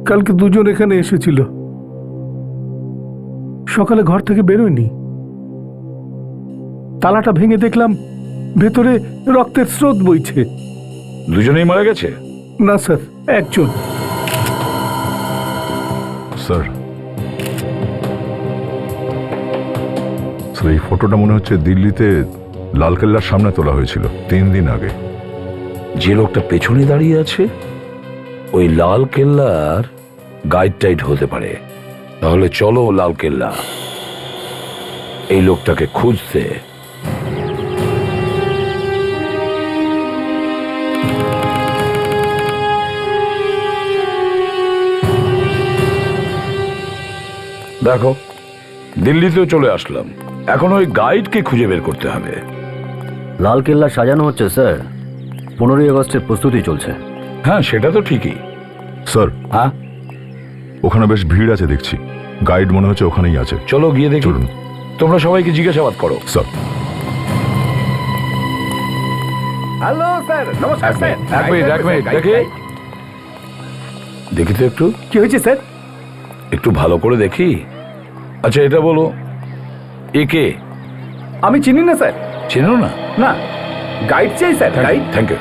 কালকে দুজন এখানে এসেছিল, সকালে ঘর থেকে বেরোয়নি। তালাটা ভেঙে দেখলাম ভেতরে রক্তের স্রোত বইছে। দুজনেই মারা গেছে? না স্যার, একজন। স্যার, এই ফটোটা মনে হচ্ছে দিল্লিতে লালকেল্লার সামনে তোলা হয়েছিল 3 দিন আগে। যে লোকটা পেছনে দাঁড়িয়ে আছে ওই লাল কেল্লার গাইড টাইড হতে পারে। তাহলে চলো লাল কেল্লা, এই লোকটাকে খুঁজতে। দেখো, দিল্লিতেও চলে আসলাম, এখন ওই গাইডকে খুঁজে বের করতে হবে। লাল কেল্লা সাজানো হচ্ছে স্যার, 15ই আগস্টের প্রস্তুতি চলছে। হ্যাঁ, সেটা তো ঠিকই। স্যার, হ্যাঁ, ওখানে বেশ ভিড় আছে দেখছি, গাইড মনে হচ্ছে ওখানেই আছে। চলো গিয়ে দেখি। চলুন। তোমরা সবাইকে জিজ্ঞাসাবাদ করো। স্যার, হ্যালো স্যার, নমস্কার স্যার। এক মিনিট দেখি দেখি তো একটু। কি হয়েছে স্যার? একটু ভালো করে দেখি। আচ্ছা, এটা বলো, একে আমি চিনি না স্যার। চেনো না? না, গাইড চাই sir, guide. Thank you.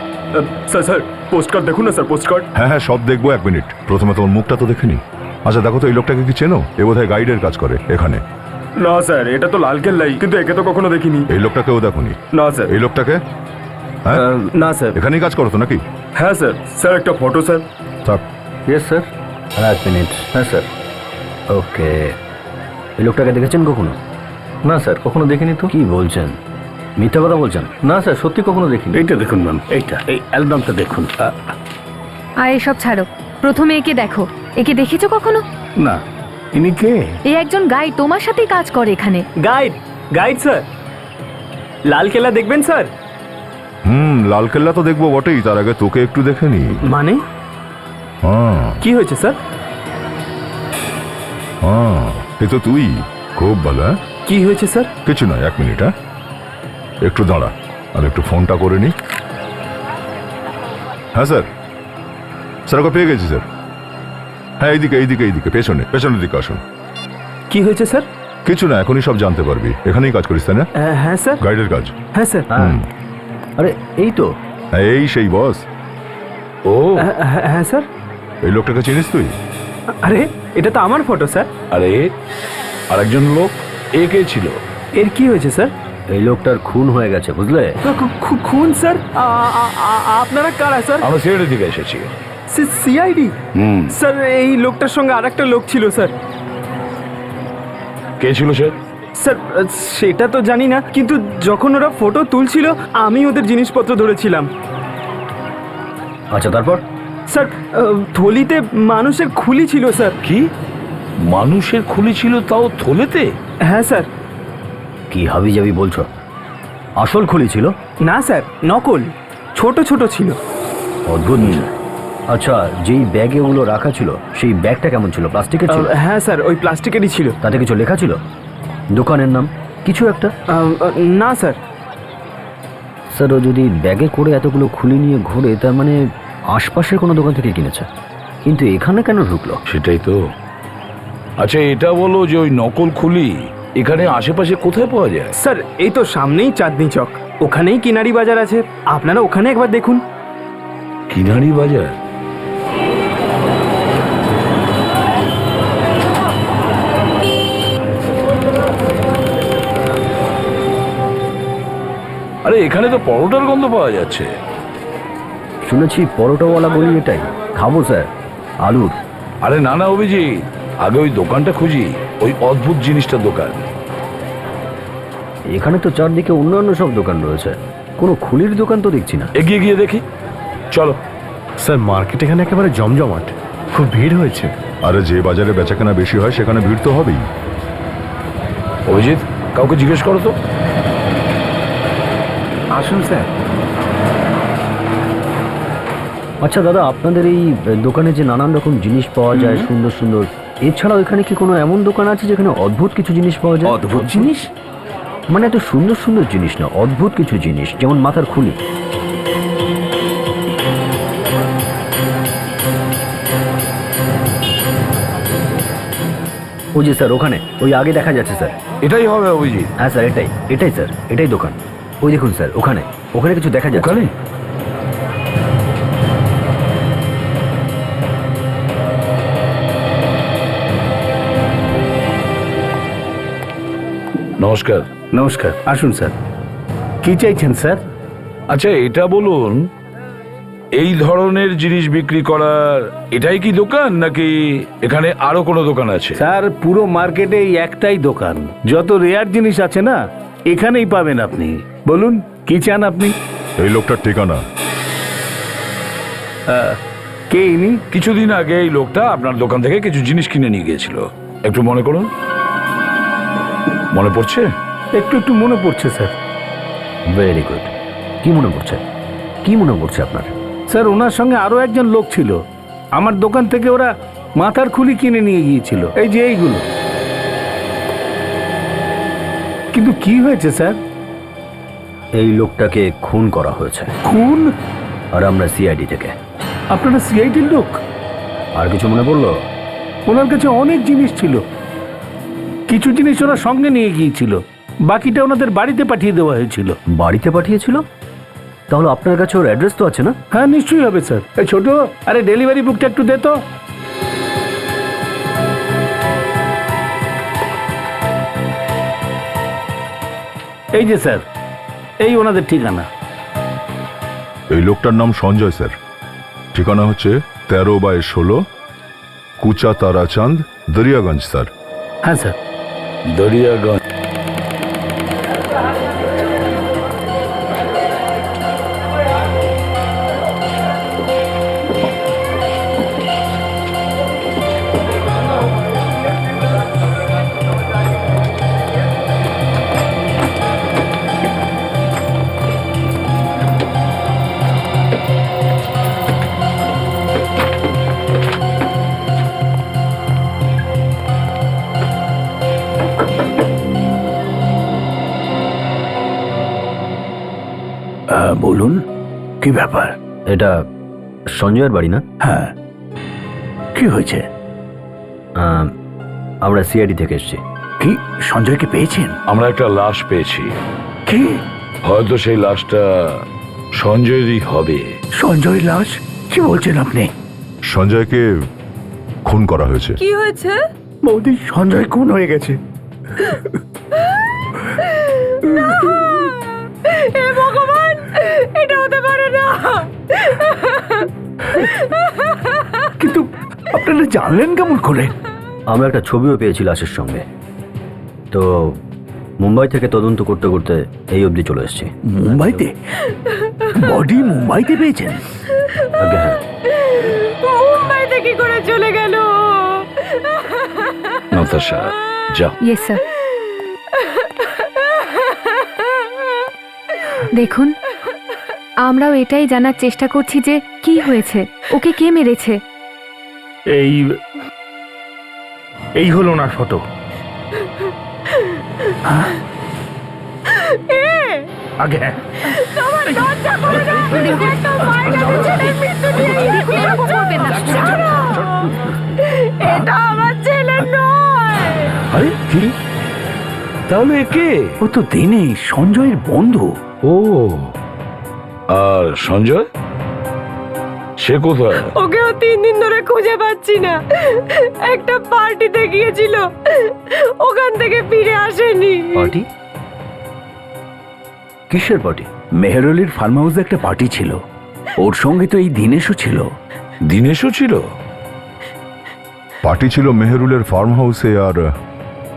Sir sir, post card দেখুন না স্যার, পোস্ট কার্ড। হ্যাঁ হ্যাঁ, সব দেখবো, 1 মিনিট। প্রথমে তোমার মুখটা তো দেখে নি। আচ্ছা দেখো তো, এই লোকটাকে কি চেনো? এ বোধহয় গাইডের কাজ করে এখানে। না স্যার, এটা তো লালকেল্লাই, কিন্তু একে তো কখনো দেখিনি। এই লোকটাকেও দেখোনি? না স্যার। এই লোকটাকে? হ্যাঁ, না স্যার। এখানেই কাজ করো তো নাকি? হ্যাঁ স্যার। স্যার একটা ফটো স্যার। থাক। Yes sir. 1 মিনিট। হ্যাঁ স্যার। ওকে, এই লোকটাকে দেখেছেন কখনো? না স্যার, কখনো দেখিনি তো। কি বলছেন, মিথ্যা কথা বলছেন? না স্যার, সত্যি কখনো দেখিনি। এইটা দেখুন ম্যাম, এইটা, এই অ্যালবামটা দেখুন। আর এসব ছাড়ো, প্রথমে একে দেখো। একে দেখেছো কখনো? না, ইনি কে? এ একজন গাইড, তোমার সাথেই কাজ করে এখানে। Guide, guide sir. লালকেল্লা দেখবেন স্যার? লালকেল্লা তো দেখবো বটেই, তার আগে তোকে একটু দেখে নি। মানে হ্যাঁ কি হয়েছে স্যার? হ্যাঁ, এ তো তুই। খুব ভালো। হ্যাঁ, কি হয়েছে স্যার? কিছু নয়, 1 মিনিট। হ্যাঁ, একটু দাঁড়া, আমি একটু ফোনটা করে নি। হ্যাঁ স্যার, স্যার ওকে পেয়ে গেছি স্যার। হ্যাঁ, এইদিকে এইদিকে এইদিকে, পেছনের দিকে আসুন। কি হয়েছে স্যার? কিছু না, এখনই সব জানতে পারবি। এখানেই কাজ করিস তাই না? হ্যাঁ স্যার। গাইডের কাজ? হ্যাঁ স্যার। হ্যাঁ। আরে এই তো। হ্যাঁ, এই সেই বস। ও, হ্যাঁ স্যার। এই লোকটাকে চিনিস তুই? আরে এটা তো আমার ফটো স্যার। আরে আরেকজন লোক একে ছিল। এর কি হয়েছে স্যার? এই লোকটার খুন হয়ে গেছে, বুঝলে? খুন স্যার? আপনারা কারা স্যার? আমরা সিআইডি থেকে এসেছি। সিআইডি? হুম। স্যার এই লোকটার সঙ্গে আরেকটা লোক ছিল স্যার। কে ছিল সে? স্যার সেটা তো জানি না, কিন্তু যখন ওরা ফটো তুলছিল আমি ওদের জিনিসপত্র ধরেছিলাম। আচ্ছা, তারপর? স্যার থলিতে মানুষের খুলি ছিল স্যার। কি মানুষের খুলি ছিল, তাও থলেতে? হ্যাঁ স্যার। কি হাবি যাবি বলছো? আসল খুলি ছিল? না স্যার, নকল, ছোট ছোট ছিল। অদ্ভুত বিষয়। আচ্ছা, যেই ব্যাগে ওগুলো রাখা ছিল সেই ব্যাগটা কেমন ছিল? প্লাস্টিকের ছিল? হ্যাঁ স্যার, ওই প্লাস্টিকেরই ছিল। তাতে কিছু লেখা ছিল? দোকানের নাম কিছু একটা? না স্যার। স্যার, ও যদি ব্যাগে করে এতগুলো খুলি নিয়ে ঘোরে, তার মানে আশপাশের কোনো দোকান থেকে কিনেছে। কিন্তু এখানে কেন ঢুকলো? সেটাই তো। আচ্ছা, এটা বলো যে ওই নকল খুলি এখানে আশেপাশে কোথায় পাওয়া যায়? স্যার এই তো সামনেই চাঁদনি চক, ওখানেই কিনারি বাজার আছে, আপনারা ওখানে একবার দেখুন। কিনারি বাজার? আরে এখানে তো পরোটার গন্ধ পাওয়া যাচ্ছে। শুনেছি পরোটাওয়ালা গলি এটাই। খাবো স্যার, আলুর। আরে না না অভিজিৎ, আগে ওই দোকানটা খুঁজি, ওই অদ্ভুত জিনিসটার দোকান। এখানে তো চারদিকে অন্যান্য সব দোকান রয়েছে, কোনো খুলির দোকান তো দেখছি না। এগিয়ে গিয়ে দেখি, চলো। স্যার, মার্কেট এখানে একেবারে জমজমাট, খুব ভিড় হয়েছে। আরে যে বাজারে বেচাকেনা বেশি হয় সেখানে ভিড় তো হবেই। অভিজিৎ, কাউকে জিজ্ঞেস করো তো। আসুন স্যার। আচ্ছা দাদা, আপনাদের এই দোকানে যে নানান রকম জিনিস পাওয়া যায় সুন্দর সুন্দর, এছাড়াও এখানে কি কোনো এমন দোকান আছে যেখানে অদ্ভুত কিছু জিনিস পাওয়া যায়? অদ্ভুত জিনিস মানে এত সুন্দর সুন্দর জিনিস না, অদ্ভুত কিছু জিনিস, যেমন মাথার খুলি। ওই যে স্যার ওখানে, ওই আগে দেখা যাচ্ছে স্যার। এটাই হবে অভিজিৎ? হ্যাঁ স্যার, এটাই স্যার, এটাই দোকান। ওই দেখুন স্যার, ওখানে ওখানে কিছু দেখা যাচ্ছে। ওখানে? নমস্কার। নমস্কার, আসুন স্যার। কি চাইছেন স্যার? আচ্ছা এটা বলুন, এই ধরনের জিনিস বিক্রি করার এটাই কি দোকান, নাকি এখানে আরো কোনো দোকান আছে? স্যার পুরো মার্কেটে এই একটাই দোকান। যত রেয়ার জিনিস আছে না এখানেই পাবেন আপনি। বলুন কি চান আপনি? এই লোকটার ঠিকানা। কে ইনি? কিছুদিন আগে এই লোকটা আপনার দোকান থেকে কিছু জিনিস কিনে নিয়ে গিয়েছিল, একটু মনে করুন। মনে পড়ছে? একটু একটু মনে পড়ছে স্যার। Very good. কি মনে পড়ছে, কি মনে পড়ছে আপনার? স্যার ওনার সঙ্গে আরো একজন লোক ছিল। আমার দোকান থেকে ওরা মাথার খুলি কিনে নিয়ে গিয়েছিল, এই যে এইগুলো। কিন্তু কি হয়েছে স্যার? এই লোকটাকে খুন করা হয়েছে, খুন? আর আমরা সিআইডি থেকে। আপনারা সিআইডির লোক? আর কিছু মনে পড়লো? ওনার কাছে অনেক জিনিস ছিল, কিছু জিনিস ওরা সঙ্গে নিয়ে গিয়েছিল, বাকিটা ওনাদের বাড়িতে পাঠিয়ে দেওয়া হয়েছিল। বাড়িতে পাঠিয়েছিল? তাহলে আপনার কাছে ওর অ্যাড্রেস তো আছে না? হ্যাঁ নিশ্চয়ই হবে স্যার। এই ছোট, আরে ডেলিভারি বুকটা একটু দে তো। এই যে স্যার, এই ওনাদের ঠিকানা। এই লোকটার নাম সঞ্জয় স্যার। ঠিকানা হচ্ছে 13/16 কুচা তারাচাঁদ, দরিয়াগঞ্জ স্যার। হ্যাঁ স্যার। দরিয়াগঞ্জ। বলুন কি ব্যাপার? এটা সঞ্জয়ের বাড়ি না? হ্যাঁ, কি হয়েছে? আমরা সিআইডি থেকে এসেছি। কি সঞ্জয়কে পেয়েছেন? আমরা একটা লাশ পেয়েছি। কি? হয়তো সেই লাশটা সঞ্জয়েরই হবে। সঞ্জয় লাশ? কি বলছেন আপনি? সঞ্জয়কে খুন করা হয়েছে। কি হয়েছে? বৌদি, সঞ্জয় খুন হয়ে গেছে। হে ভগবান, এটা হতে পারে না। কিন্তু আপনারা জানলেন কেমন করে? আমরা একটা ছবিও পেয়েছি লাশের সঙ্গে, তো মুম্বাই থেকে তদন্ত করতে করতে এই অবধি চলে এসেছি। মুম্বাইতে? বডি মুম্বাইতে পেয়েছেন? আগে হ্যাঁ। মুম্বাইতে কি করে চলে গেল? নাতাশা, যাও। Yes sir. দেখুন, আমরাও এটাই জানার চেষ্টা করছি যে কি হয়েছে, ওকে কে মেরেছে। এই হলো ওনার ফটো। আগে হ্যাঁ। এটা আমার ছেলে নয়। আরে কি? তাহলে কে? ও তো দিনে সঞ্জয়ের বন্ধু। ও, আর সঞ্জয় সে কোথায়? ওকেও 3 দিন ধরে খুঁজে পাচ্ছি না। একটা পার্টিতে গিয়েছিল, ওখান থেকে ফিরে আসেনি। পার্টি? কিসের পার্টি? মেহরলির ফার্ম হাউসে একটা পার্টি ছিল, ওর সঙ্গে তো এই দিনেশও ছিল। দিনেশও ছিল? পার্টি ছিল মেহরুলের ফার্ম হাউসে, আর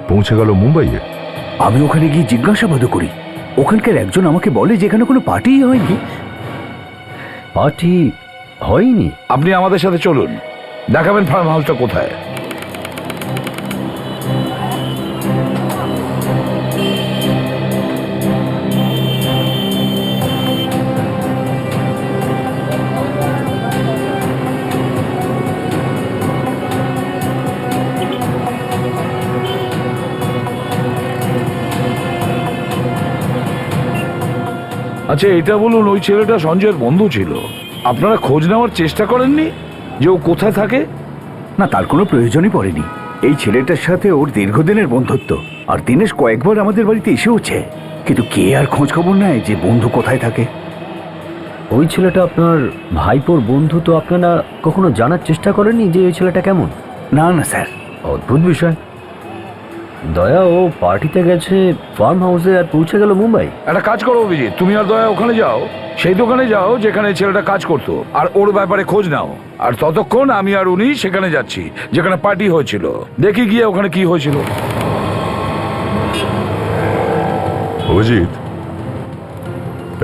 পৌঁছে গেল মুম্বাইয়ে। আমি ওখানে গিয়ে জিজ্ঞাসাবাদ করি, ওখানকার একজন আমাকে বলে যে এখানে কোনো পার্টিই হয়নি। পার্টি হয়নি? আপনি আমাদের সাথে চলুন, দেখাবেন ফার্ম হাউসটা কোথায়। আচ্ছা এটা বলুন, ওই ছেলেটা সঞ্জয়ের বন্ধু ছিল, আপনারা খোঁজ নেওয়ার চেষ্টা করেননি যে ও কোথায় থাকে? না, তার কোনো প্রয়োজনই পড়েনি। এই ছেলেটার সাথে ওর দীর্ঘদিনের বন্ধুত্ব, আর দিনেশ কয়েকবার আমাদের বাড়িতে এসেওছে, কিন্তু কে আর খোঁজ খবর নেয় যে বন্ধু কোথায় থাকে? ওই ছেলেটা আপনার ভাইপোর বন্ধু, তো আপনারা কখনো জানার চেষ্টা করেননি যে ওই ছেলেটা কেমন? না না স্যার। অদ্ভুত বিষয়। দয়া ও পার্টিতে গেছে ফার্ম হাউসে আর পৌঁছে গেল মুম্বাই। একটা কাজ করো অভিজিৎ, তুমি আর দয়া ওখানে যাও, সেই দোকানে যাও যেখানে ছেলেটা কাজ করতো, আর ওর ব্যাপারে খোঁজ নাও। আর ততক্ষণ আমি আর উনি সেখানে যাচ্ছি যেখানে পার্টি হয়েছিল, দেখি গিয়ে ওখানে কি হয়েছিল। অভিজিৎ,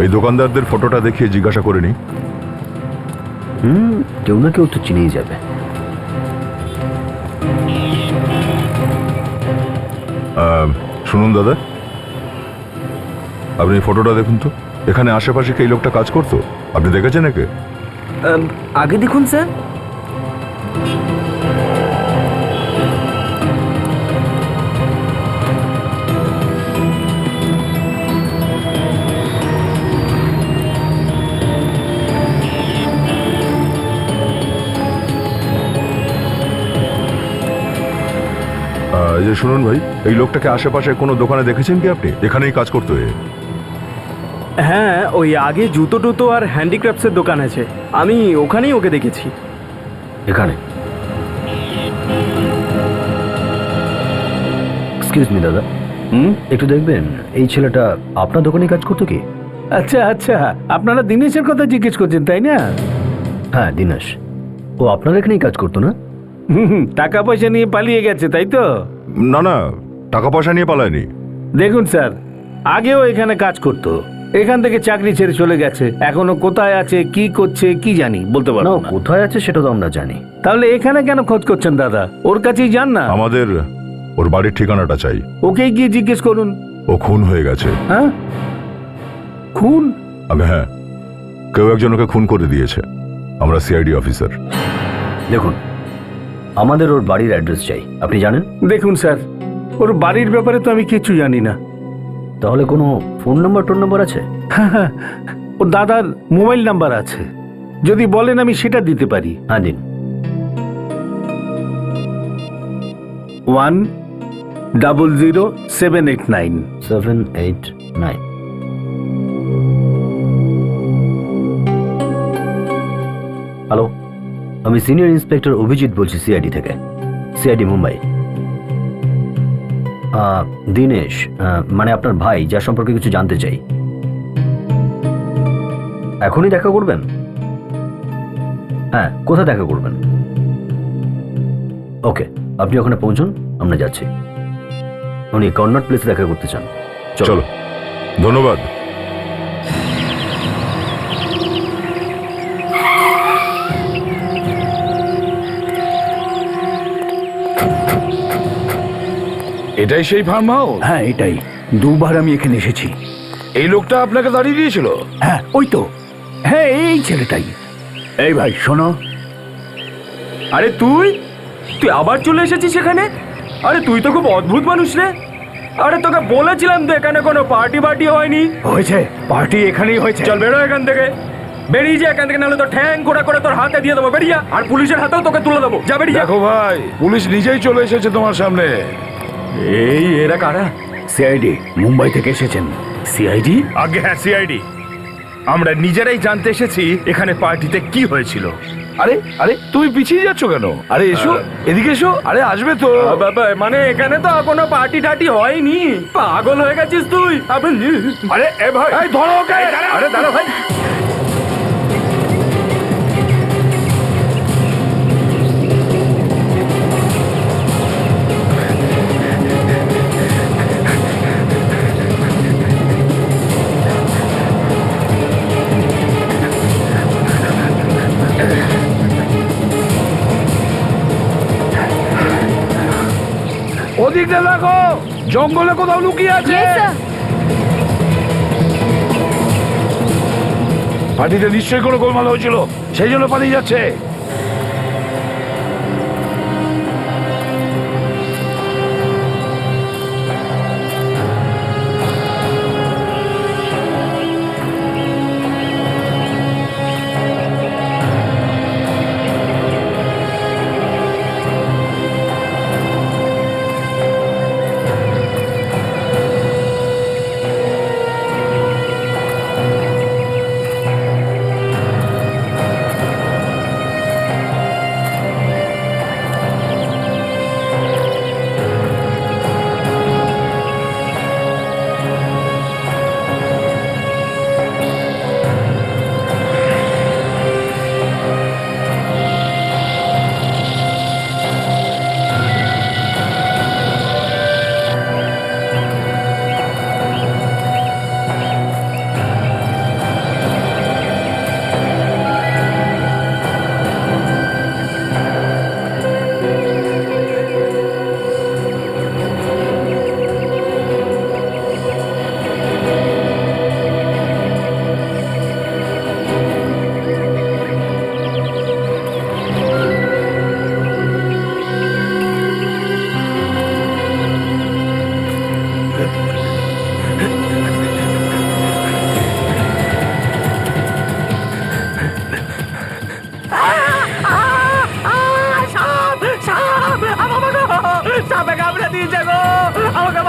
এই দোকানদারদের ফটোটা দেখিয়ে জিজ্ঞাসা করে নি। কেউ না কেউ তো চিনেই যাবে। শুনুন দাদা, আপনি এই ফটোটা দেখুন তো, এখানে আশেপাশে কি এই লোকটা কাজ করতো? আপনি দেখেছেন একে? আগে দেখুন স্যার। এই যে শুনুন ভাই, এই লোকটাকে আশেপাশে কোনো দোকানে দেখেছেন কি আপনি? এখানেই কাজ করতো এ। হ্যাঁ, ওই আগে জুতো টুতো আর হ্যান্ডিক্রাফটসের দোকান আছে, আমি ওখানেই ওকে দেখেছি। এখানে? এক্সকিউজ মি দাদা, একটু দেখবেন এই ছেলেটা আপনার দোকানে কাজ করতো কি? আচ্ছা আচ্ছা, আপনারা দিনেশের কথা জিজ্ঞেস করছেন তাই না? হ্যাঁ, দিনেশ। ও আপনার এখানেই কাজ করতো না? টাকা পয়সা নিয়ে পালিয়ে গেছে তাই তো? না না, টাকা পয়সা নিয়ে পালায়নি। দেখুন স্যার, আগেও এখানে কাজ করতো, এখান থেকে চাকরি ছেড়ে চলে গেছে। এখনো কোথায় আছে, কি করছে, কি জানি, বলতে না, পারবো ও না। কোথায় আছে সেটা তো আমরা জানি। তাহলে এখানে কেন খোঁজ করছেন দাদা? ওর কাছেই যান না। আমাদের ওর বাড়ির ঠিকানাটা চাই। ওকেই গিয়ে জিজ্ঞেস করুন। ও খুন হয়ে গেছে। হ্যাঁ, খুন? হ্যাঁ, কেউ একজন ওকে খুন করে দিয়েছে। আমরা সিআইডি অফিসার। দেখুন, আমাদের ওর বাড়ির অ্যাড্রেস চাই, আপনি জানেন? দেখুন স্যার, ওর বাড়ির ব্যাপারে তো আমি কিছু জানি না। তাহলে কোনো ফোন নাম্বার আছে? ওর দাদার মোবাইল নাম্বার আছে, যদি বলেন আমি সেটা দিতে পারি। হ্যাঁ, দিন। 1000789। 789। হ্যালো, আমি সিনিয়র ইন্সপেক্টর অভিজিৎ বলছি, সিআইডি থেকে, সিআইডি মুম্বাই। দিনেশ, মানে আপনার ভাই, যার সম্পর্কে কিছু জানতে চাই। এখনই দেখা করবেন? হ্যাঁ, কোথায় দেখা করবেন? ওকে, আপনি ওখানে পৌঁছুন, আমরা যাচ্ছি। উনি কর্নাট প্লেসে দেখা করতে চান। চলো, ধন্যবাদ। এটাই সেই ফার্ম হাউস? হ্যাঁ এটাই, দুবার আমি এখানে এসেছি। এই লোকটা আপনাকে দাঁড়িয়ে দিয়েছিল? হ্যাঁ ওই তো, হ্যাঁ এই ছেলেটাই। এই ভাই শোনো। আরে তুই আবার চলে এসেছিস এখানে? আরে তুই তো খুব অদ্ভুত মানুষ রে। আরে তোকে বলেছিলাম তো এখানে কোনো পার্টি হয়নি। হয়েছে, পার্টি এখানেই হয়েছে। চল বেরো এখান থেকে, বেরিয়ে যা এখান থেকে, নাহলে তো ঠ্যাং কোড়া করে তোর হাতে দিয়ে দেবো। বেরিয়ে যা, আর পুলিশের হাতেও তোকে তুলে দেবো। যা বেরিয়ে যা। দেখো ভাই, পুলিশ নিজেই চলে এসেছে তোমার সামনে। এই এরা কারা? সিআইডি মুম্বাই থেকে এসেছেন। সিআইডি? আগে হ্যাঁ, সিআইডি। আমরা নিজেরাই জানতে এসেছি এখানে পার্টিতে কি হয়েছিল। আরে আরে তুমি পিছিয়ে যাচ্ছ কেন? আরে এসো, এদিকে এসো। আরে আসবে তো। বাবা, মানে এখানে তো কোনো পার্টি টাটি হয়নি। পাগল হয়ে গেছিস তুই? আরে এ ভাই, এই ধরো ওকে। আরে দাঁড়া ভাই। ওদিকটা দেখো, জঙ্গলে কোথাও লুকিয়ে আছে। পার্টিতে নিশ্চয়ই কোনো গোলমাল হয়েছিল, সেই জন্য পালিয়ে যাচ্ছে।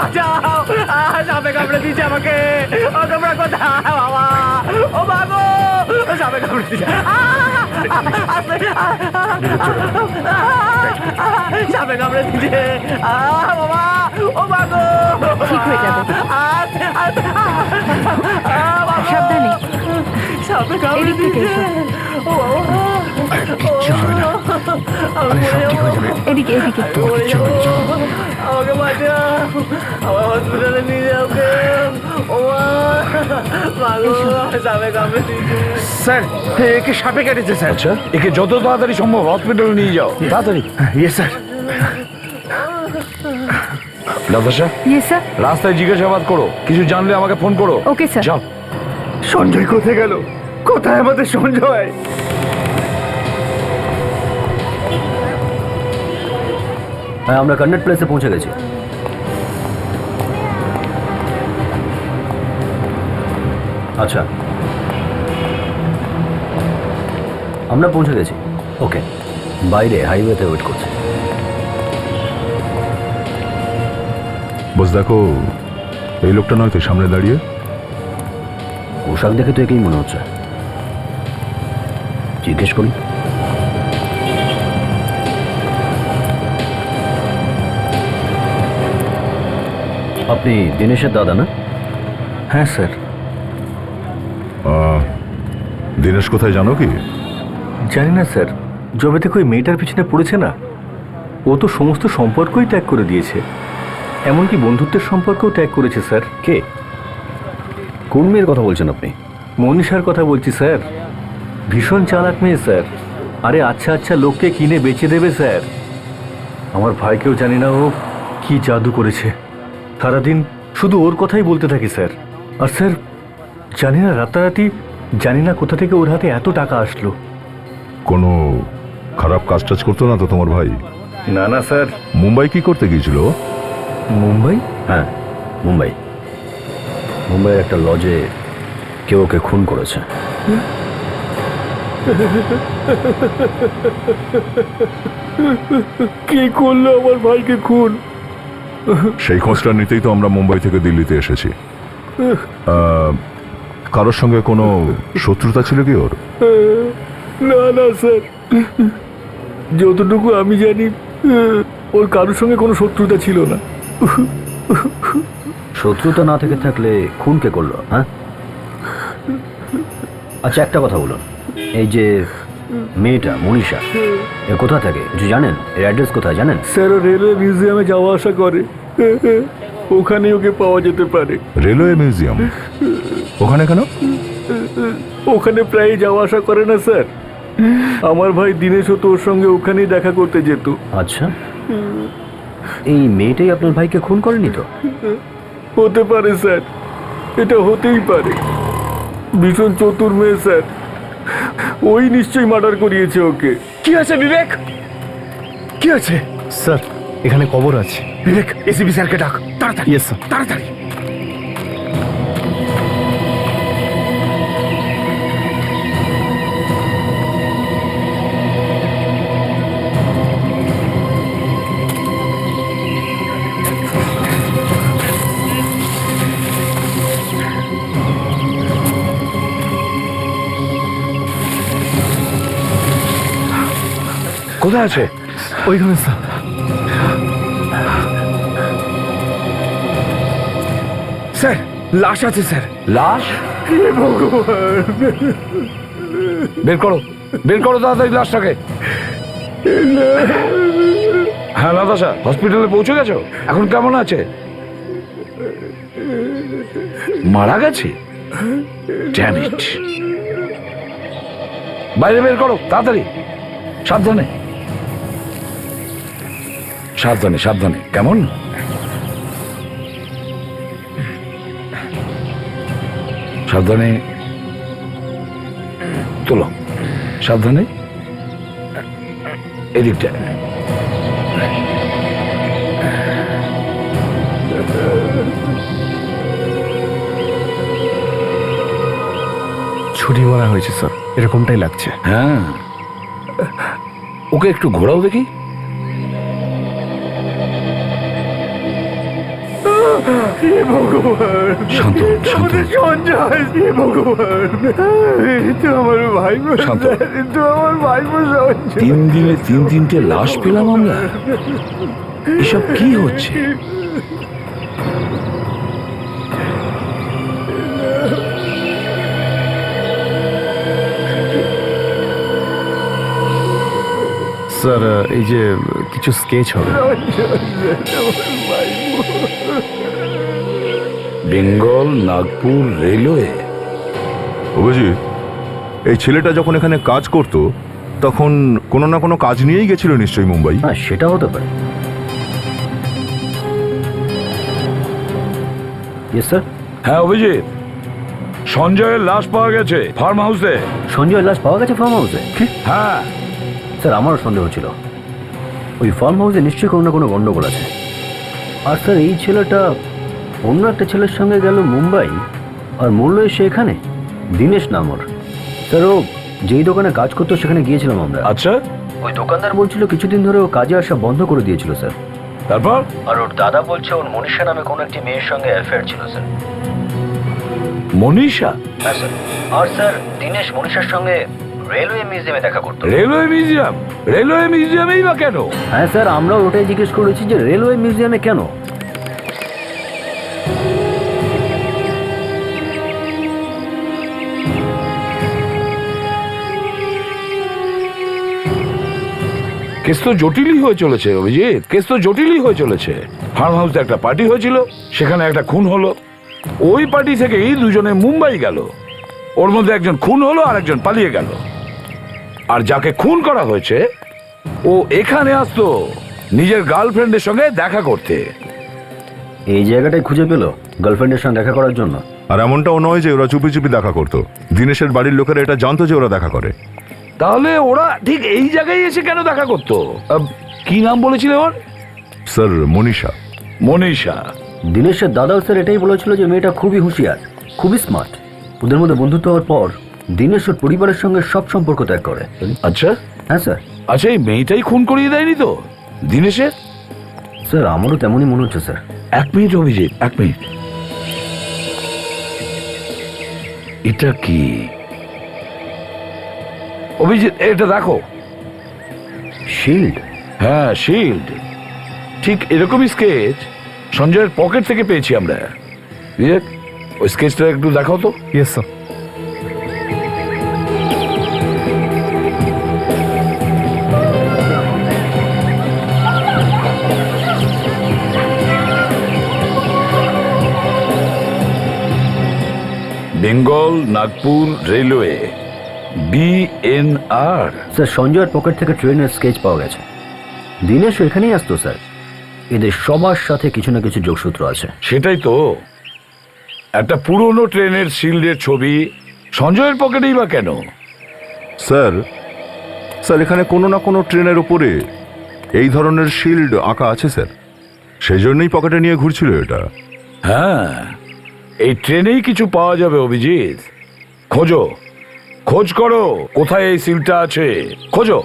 বাঁচাও, সাপে কামড়ে দিয়েছে আমাকে, ও তোমরা কোথায় বাবা, ও বাগো, সাপে কামড়ে দিয়েছে, সাপে কামড়ে দিয়েছে বাবা, ও বাগো, ঠিক হয়ে যাবে। সাবধানে। সাপে কামড়ে এদিক থেকে দিয়েছে, এসো। ও বাবা, কিচ্ছু হবে না, আরে সব ঠিক হয়ে যাবে। এদিকে এদিকে। আমাকে বাঁচাও, আমার হসপিটালে নিয়ে যাও কে, ও মাগো, সাপে কামড়ে দিয়েছে। স্যার একে সাপে কেটেছে স্যার। আচ্ছা, একে যত তাড়াতাড়ি সম্ভব হসপিটালে নিয়ে যাও, তাড়াতাড়ি। ইয়ে স্যার। Natasha, yes sir. রাস্তায় জিজ্ঞাসাবাদ করো, কিছু জানলে আমাকে ফোন করো। Okay sir. যাও। সঞ্জয় কোথায় গেল? কোথায় আমাদের সঞ্জয়? হ্যাঁ, আমরা কন্নেট প্লেসে পৌঁছে গেছি। আচ্ছা, আমরা পৌঁছে গেছি। ওকে, বাইরে হাইওয়েতে ওয়েট করছি। বস দেখো, এই লোকটা নয় তো সামনে দাঁড়িয়ে? পোশাক দেখে তো একেই মনে হচ্ছে। জিজ্ঞেস করি। আপনি দিনেশের দাদা না? হ্যাঁ স্যার। দিনেশ কোথায় জানো কি? জানি না স্যার, যবে থেকে ওই মেয়েটার পিছনে পড়েছে না, ও তো সমস্ত সম্পর্কই ত্যাগ করে দিয়েছে, এমনকি বন্ধুত্বের সম্পর্কও ত্যাগ করেছে স্যার। কে? কোন মেয়ের কথা বলছেন আপনি? মনীষার কথা বলছি স্যার। ভীষণ চালাক মেয়ে স্যার। আরে আচ্ছা আচ্ছা লোককে কিনে বেচে দেবে স্যার। আমার ভাইকেও জানি না ও কি জাদু করেছে, সারাদিন শুধু ওর কথাই বলতে থাকি স্যার। আর স্যার জানি না রাতারাতি জানি না কোথা থেকে ওর হাতে এত টাকা আসলো। কোনো খারাপ কাজ টাজ করতো না তো তোমার ভাই? না না স্যার। মুম্বাই কি করতে গিয়েছিল? মুম্বাই? হ্যাঁ, মুম্বাই। মুম্বাইয়ের একটা লজে কেউ ওকে খুন করেছে। কে করলো আমার ভাইকে খুন? সেই খোঁজটা নিতেই তো আমরা মুম্বাই থেকে দিল্লিতে এসেছি। কারোর সঙ্গে কোনো শত্রুতা ছিল কি ওর? না না স্যার, যতটুকু আমি জানি ওর কারোর সঙ্গে কোনো শত্রুতা ছিল না। শত্রুতা না থেকে থাকলে খুন কে করলো? হ্যাঁ, আচ্ছা একটা কথা বলুন, এই যে মেয়েটা মনীষা, এ কোথা থাকে কিছু জানেন? এর অ্যাড্রেস কোথায় জানেন? স্যার ও রেলওয়ে মিউজিয়ামে যাওয়া আসা করে, ওখানে ওকে পাওয়া যেতে পারে। Railway museum? ওখানে কেন? ওখানে প্রায় যাওয়া আসা করে না স্যার। আমার ভাই দিনেশও তো ওর সঙ্গে ওখানেই দেখা করতে যেত। আচ্ছা, এই মেয়েটাই আপনার ভাইকে খুন করেনি তো? হতে পারে স্যার, এটা হতেই পারে। ভীষণ চতুর মেয়ে স্যার, ওই নিশ্চয়ই মার্ডার করিয়েছে ওকে। কি আছে বিবেক? কি আছে? স্যার, এখানে কবর আছে। বিবেক, এসিপি স্যারকে ডাক তাড়াতাড়ি। Yes sir. তাড়াতাড়ি। কোথায় আছে? ওইখানে স্যার। স্যার লাশ আছে স্যার। লাশ? বের করো, বের করো তাড়াতাড়ি লাশটাকে। হ্যাঁ নাতাশা, হসপিটালে পৌঁছে গেছো? এখন কেমন আছে? মারা গেছে? Damn it! বাইরে বের করো তাড়াতাড়ি, সাবধানে সাবধানে সাবধানে। কেমন? সাবধানে তোলো, সাবধানে। এদিকটা ছুরি মারা হয়েছে স্যার, এরকমটাই লাগছে। হ্যাঁ, ওকে একটু ঘোরাও দেখি। হে ভগবান, শান্ত হন, শান্ত আমাদের হন। সঞ্জয়, হে ভগবান, এই তো আমার ভাই শান্ত হন। এই তো আমার ভাই সঞ্জয়। 3 দিনে 3-3টে লাশ পেলাম আমরা। এসব কি হচ্ছে? স্যার এই যে কিছু স্কেচ হবে। বেঙ্গল নাগপুর রেলওয়ে। অভিজিৎ, এই ছেলেটা যখন এখানে কাজ করতো তখন কোনো না কোনো কাজ নিয়েই গেছিল নিশ্চয়ই মুম্বাই। হ্যাঁ, সেটা হতে পারে। Yes sir. হ্যাঁ অভিজিৎ, সঞ্জয়ের লাশ পাওয়া গেছে ফার্ম হাউসে। সঞ্জয় লাশ পাওয়া গেছে ফার্ম হাউসে? হ্যাঁ, স্যার আমারও সন্দেহ ছিল। ওই ফার্ম হাউসে নিশ্চয়ই কোনো না কোনো গন্ডগোল আছে। আর স্যার এই ছেলেটা অন্য একটা ছেলের সঙ্গে গেল মুম্বাই, আর মূল্য এসে এখানে। দীনেশ নাম ওর। স্যার ও যেই দোকানে কাজ করতো সেখানে গিয়েছিলাম আমরা। আচ্ছা, ওই দোকানদার বলছিল কিছুদিন ধরে ও কাজে আসা বন্ধ করে দিয়েছিল স্যার। তারপর? আর ওর দাদা বলছে ওর মনীষা নামে কোনো একটি মেয়ের সঙ্গে অ্যাফেয়ার ছিল স্যার। মনীষা? হ্যাঁ স্যার। আর স্যার দীনেশ মনীষার সঙ্গে রেলওয়ে মিউজিয়ামে দেখা করতো। Railway museum? রেলওয়ে মিউজিয়ামেই বা কেন? হ্যাঁ স্যার, আমরাও ওটাই জিজ্ঞেস করেছি যে রেলওয়ে মিউজিয়ামে কেন। কেস তো জটিলই হয়ে চলেছে অভিজিৎ, কেস তো জটিলই হয়ে চলেছে। ফার্ম হাউসে একটা পার্টি হয়েছিল, সেখানে একটা খুন হলো। ওই পার্টি থেকেই দুজনে মুম্বাই গেল। ওর মধ্যে একজন খুন হলো আর একজন পালিয়ে গেল। আর যাকে খুন করা হয়েছে ও এখানে আসতো নিজের গার্লফ্রেন্ডের সঙ্গে দেখা করতে। এই জায়গাটাই খুঁজে পেল গার্লফ্রেন্ডের সঙ্গে দেখা করার জন্য। আর এমনটাও নয় যে ওরা চুপি চুপি দেখা করতো। দীনেশের বাড়ির লোকেরা এটা জানতো যে ওরা দেখা করে। তাহলে ওরা ঠিক এই জায়গায় এসে কেন দেখা করতো? কি নাম বলেছিলে ওর? স্যার মনীষা। মনীষা। দীনেশের দাদাও স্যার এটাই বলেছিল যে মেয়েটা খুবই হুঁশিয়ার, খুবই স্মার্ট। ওদের মধ্যে বন্ধুত্ব হওয়ার পর দীনেশ ওর পরিবারের সঙ্গে সব সম্পর্ক ত্যাগ করে। আচ্ছা হ্যাঁ স্যার। আচ্ছা, এই মেয়েটাই খুন করিয়ে দেয়নি তো দীনেশের? স্যার আমারও তেমনই মনে হচ্ছে স্যার। 1 minute Abhijit, 1 minute. এটা কি অভিজিৎ? এটা দেখো। শিল্ড? হ্যাঁ, শিল্ড। ঠিক এরকমই স্কেচ সঞ্জয়ের পকেট থেকে পেয়েছি আমরা। বিবেক, ওই স্কেচটা একটু দেখাও তো। Yes sir. Bengal Nagpur railway, BNR। Sir সঞ্জয়ের পকেট থেকে ট্রেনের স্কেচ পাওয়া গেছে। দীনেশ এখানেই আসতো স্যার। এদের সবার সাথে কিছু না কিছু যোগসূত্র আছে। সেটাই তো, একটা পুরনো ট্রেনের শিল্ডের ছবি সঞ্জয়ের পকেটেই বা কেন? স্যার স্যার এখানে কোনো না কোনো ট্রেনের উপরে এই ধরনের শিল্ড আঁকা আছে স্যার। সেই জন্যই পকেটে নিয়ে ঘুরছিল এটা। হ্যাঁ, এই ট্রেনেই কিছু পাওয়া যাবে অভিজিৎ। খোঁজো, খোঁজ করো কোথায় এই সিলটা আছে, খোঁজো।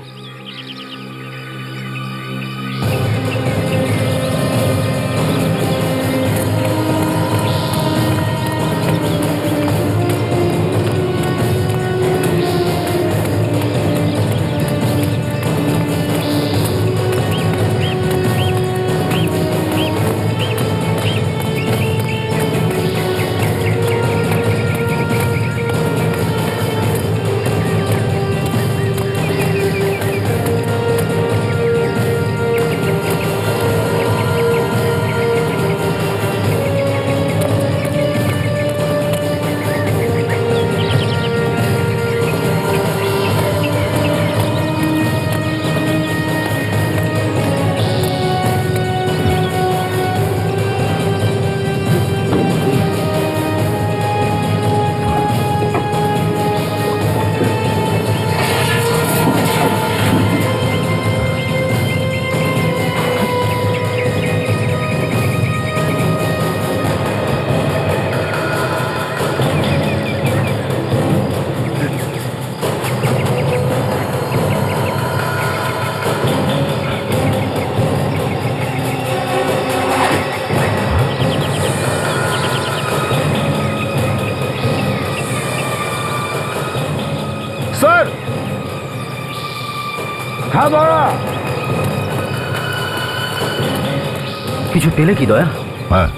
কিছু পেলে কি দয়া? হ্যাঁ,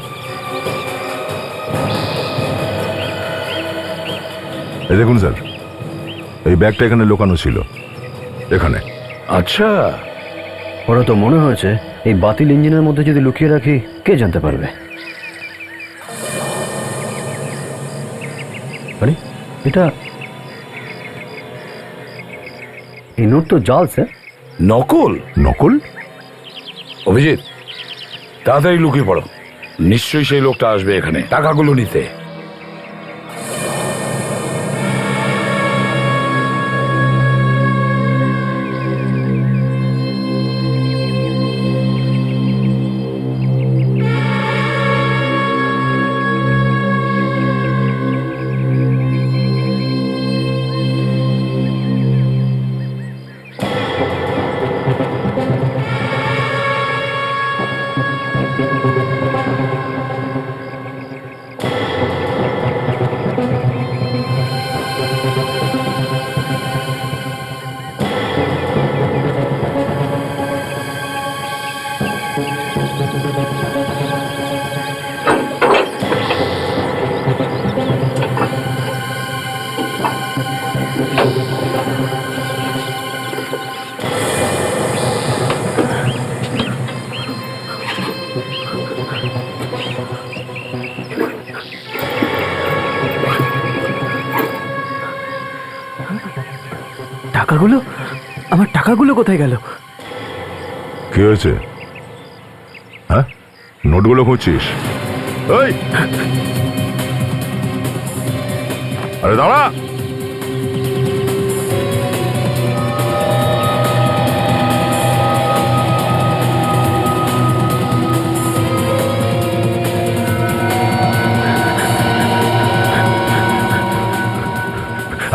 এই দেখুন স্যার, এই ব্যাগটা এখানে লুকানো ছিল, এখানে। আচ্ছা, ওরা তো মনে হয়েছে এই বাতিল ইঞ্জিনের মধ্যে যদি লুকিয়ে রাখি কে জানতে পারবে। আরে এটা, এই নোট তো জাল স্যার। নকল? নকল? অভিজিৎ, তাড়াতাড়ি লুকিয়ে পড়ো, নিশ্চয়ই সেই লোকটা আসবে এখানে টাকাগুলো নিতে। টাকাগুলো, আমার টাকাগুলো কোথায় গেল? কি হয়েছে? হ্যাঁ, নোটগুলো খুঁজছিস? এই, আরে দাঁড়া!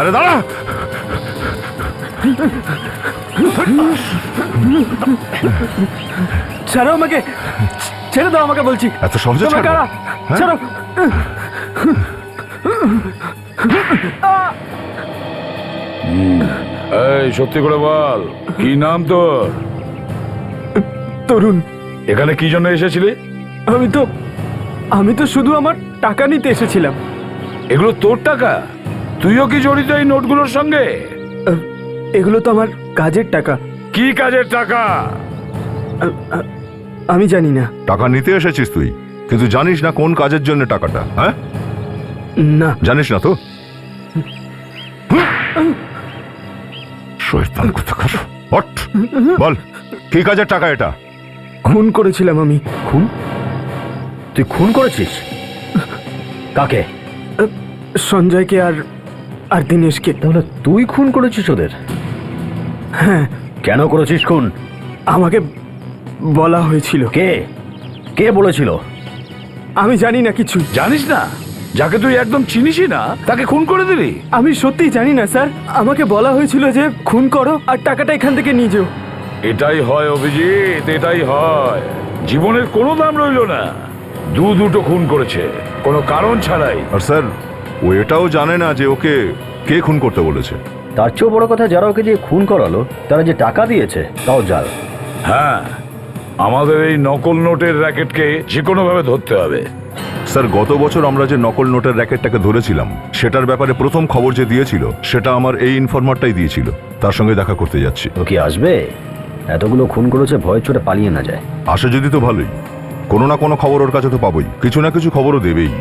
আরে দাঁড়া! ছাড়ো আমাকে, ছেড়ে দাও আমাকে বলছি। এত সহজে তোমরা ছাড়বো? কারা? হ্যাঁ? ছাড়ো। এই, সত্যি করে বল, কি নাম তোর? তরুণ। এখানে কি জন্য এসেছিলি? আমি তো শুধু আমার টাকা নিতে এসেছিলাম। এগুলো তোর টাকা? তুইও কি জড়িত এই নোটগুলোর সঙ্গে? এগুলো তো আমার কাজের টাকা। কি কাজের টাকা? আমি জানি না। টাকা নিতে এসেছিস তুই, কিন্তু জানিস না কোন কাজের জন্য টাকাটা? হ্যাঁ, না। জানিস না তো? শয়তান কোথাকার! হট! বল, কি কাজের টাকা এটা? খুন করেছিলাম আমি। খুন? তুই খুন করেছিস? কাকে? সঞ্জয়কে আর দিনেশকে। তাহলে তুই খুন করেছিস ওদের? হ্যাঁ। কেন করেছিস খুন? আমাকে বলা হয়েছিল। কে কে বলেছিল? আমি জানি না কিছু। জানিস না? যাকে তুই একদম চিনিসই না তাকে খুন করে দিলি? আমি সত্যি জানি না স্যার, আমাকে বলা হয়েছিল যে খুন করো আর টাকাটা এখান থেকে নিয়ে যেও। এটাই হয় অভিজিৎ, এটাই হয়। জীবনের কোনো দাম রইল না। দুটো খুন করেছে কোনো কারণ ছাড়াই। আর স্যার, ও এটাও জানে না যে ওকে কে খুন করতে বলেছে। তার চেয়েও বড় কথা, যারা ওকে দিয়ে খুন করালো তারা যে টাকা দিয়েছে তাও জাল। হ্যাঁ, আমাদের এই নকল নোটের র্যাকেটকে যে কোনো ভাবে ধরতে হবে। স্যার, গত বছর আমরা যে নকল নোটের র্যাকেটটাকে ধরেছিলাম সেটার ব্যাপারে প্রথম খবর যে দিয়েছিল সেটা আমার এই ইনফরমারটাই দিয়েছিল। তার সঙ্গে দেখা করতে যাচ্ছি। ও কি আসবে? এতগুলো খুন করেছে, ভয়ের চোটে পালিয়ে না যায়। আসে যদি তো ভালোই, কোনো না কোনো খবর ওর কাছে তো পাবোই, কিছু না কিছু খবরও দেবেই।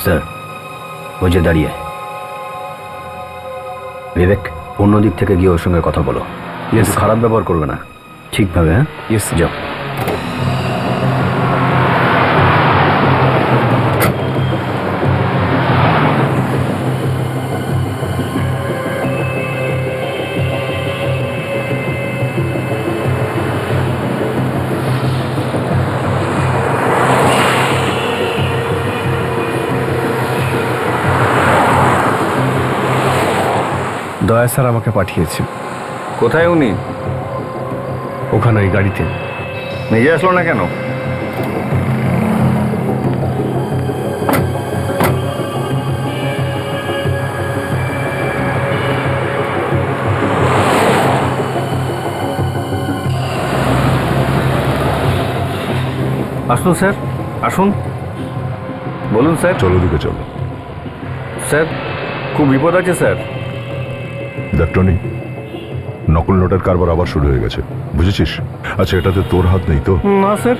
স্যার, ওই যে দাঁড়িয়ে। বিবেক, অন্য দিক থেকে গিয়ে ওর সঙ্গে কথা বলো। একটু খারাপ ব্যবহার করবে না, ঠিকভাবে। হ্যাঁ, যাও। দয়া স্যার আমাকে পাঠিয়েছে। কোথায় উনি? ওখানে ওই গাড়িতে। নিজে আসলো না কেন? আসুন স্যার, আসুন, বলুন স্যার। চলো দিকে চলো। স্যার, খুব বিপদ আছে স্যার। দেখ টনি, নকল নোটের কারবার আবার শুরু হয়ে গেছে, বুঝেছিস? আচ্ছা, এটাতে তোর হাত নেই তো? না স্যার,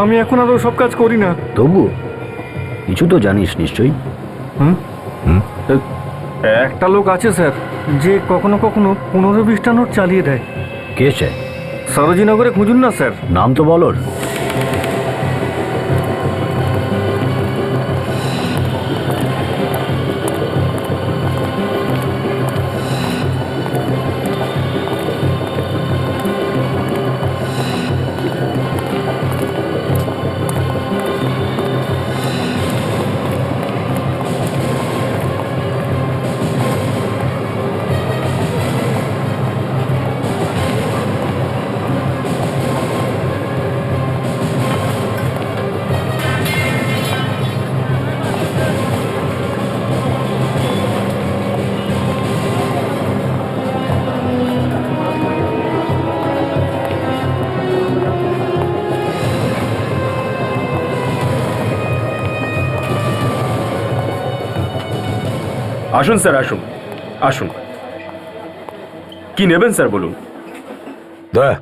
আমি এখন আর সব কাজ করি না। তবু কিছু তো জানিস নিশ্চয়ই। একটা লোক আছে স্যার, যে কখনো কখনো 15-20টা নোট চালিয়ে দেয়। কে সে? সরোজিনগরে খুঁজুন না স্যার। নাম তো বল ওর। আসুন স্যার, আসুন আসুন। কি নেবেন স্যার বলুন। দেখ,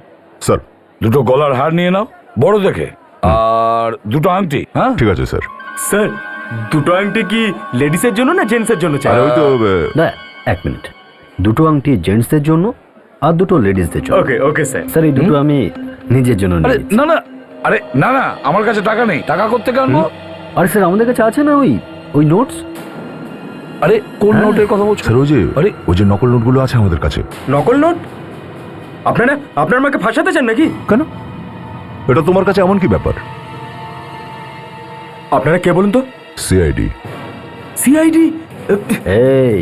স্যার। দুটো গলার হার নিয়ে নাও, বড় দেখে, আর দুটো আংটি। হ্যাঁ, ঠিক আছে স্যার। স্যার, দুটো আংটি কি লেডিসের জন্য না জেন্টসের জন্য চাই? আরে ওই তো না, এক মিনিট। দুটো আংটি জেন্টসদের জন্য আর দুটো লেডিসদের জন্য। ওকে ওকে স্যার। স্যার, এই দুটো আমি নিজের জন্য আরে নিয়েছি। না না, আরে না না, আমার কাছে টাকা নেই। টাকা করতে কেন? আরে স্যার, আমাদের কাছে আছে না ওই নোটস। আরে কোন নোটের কথা বলছো? স্যার, আরে ওই যে নকল নোটগুলো আছে আমাদের কাছে। নকল নোট? আপনার মাকে ফাঁসাতে চান নাকি? কেন? এটা তোমার কাছে এমন কি ব্যাপার? আপনারা কে বলুন তো? সিআইডি। সিআইডি? এই,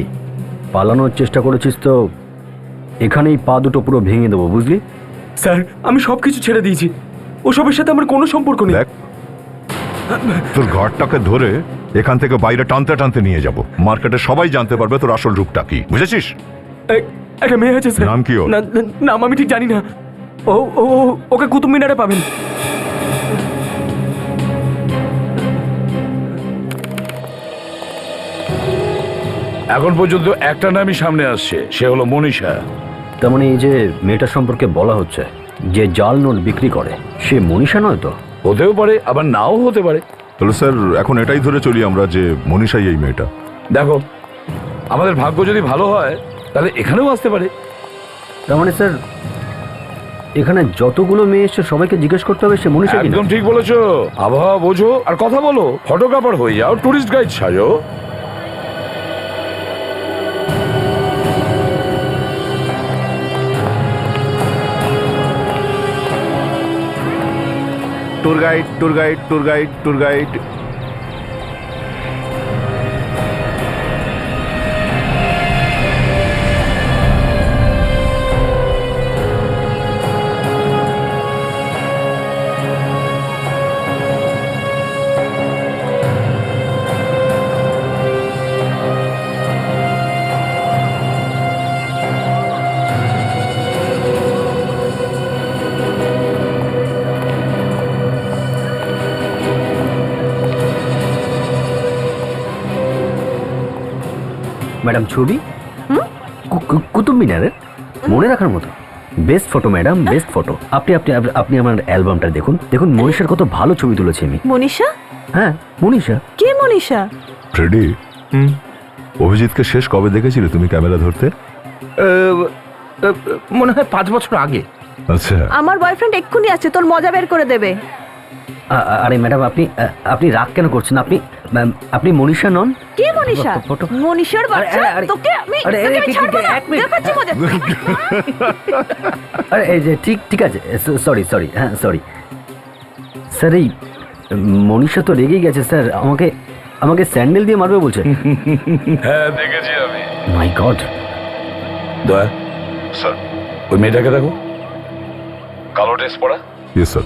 পালানোর চেষ্টা করেছিস তো এখানেই পা দুটো পুরো ভেঙে দেবো, বুঝলি? স্যার, আমি সবকিছু ছেড়ে দিয়েছি। ওসবের সাথে আমার কোনো সম্পর্ক নেই। দেখ, তোর ঘরটাকে ধরে এখান থেকে বাইরে টানতে টানতে নিয়ে যাব। মার্কেটে সবাই জানতে পারবে তোর আসল রূপটা কি, বুঝেছিস? একটা মেয়ে আছে স্যার। নাম কি ওর? নাম আমি ঠিক জানি না। ও ও ওকে কুতুব মিনারে পাবেন। এখন পর্যন্ত একটা নামই সামনে আসছে, সে হলো মনীষা। তার মানে এই যে মেয়েটার সম্পর্কে বলা হচ্ছে, যে জাল নোট বিক্রি করে, সে মনীষা নয় তো? হতেও পারে, আবার নাও হতে পারে। তাহলে স্যার, এখন এটাই ধরে চলি আমরা যে মনীষাই এই মেয়েটা। দেখো, আমাদের ভাগ্য যদি ভালো হয় তাহলে এখানেও আসতে পারে। তার মানে স্যার, এখানে যতগুলো মেয়ে এসছে সবাইকে জিজ্ঞেস করতে হবে সে মনীষা কিনা। একদম ঠিক বলেছো। আবহাওয়া বোঝো আর কথা বলো, ফটোগ্রাফার হয়ে যাও, টুরিস্ট গাইড সাজো। Tour guide, tour guide, tour guide, tour guide. Madam, ছবি কুতুব মিনারের মনে রাখার মতো best photo madam, best photo. আপনি আপনি আপনি আমার অ্যালবামটা দেখুন, দেখুন মনীষার কত ভালো ছবি তুলেছি আমি। মনীষা? হ্যাঁ, মনীষা। কে মনীষা? ফ্রেডি, অভিজিৎকে শেষ কবে দেখেছিলে তুমি ক্যামেরা ধরতে? মনে হয় 5 বছর আগে। আচ্ছা, আমার বয়ফ্রেন্ড এক্ষুনি আছে, তোর মজা বের করে দেবে। আরে ম্যাডাম, আপনি রাগ কেন করছেন? আপনি মনীষা নন? কে মনীষা? ফটো। মনীষার বাচ্চা? আরে, তোকে আমি ছাড়বো না। দেখাচ্ছি মজা। আরে এই যে ঠিক আছে, সরি, হ্যাঁ সরি স্যার। এই মনীষা তো রেগেই গেছে স্যার, আমাকে স্যান্ডেল দিয়ে মারবে বলছে। হ্যাঁ, দেখেছি আমি। মাই গড। দয়া, স্যার, ওই মেয়েটাকে দেখো, কালো ড্রেস পরা। Yes sir.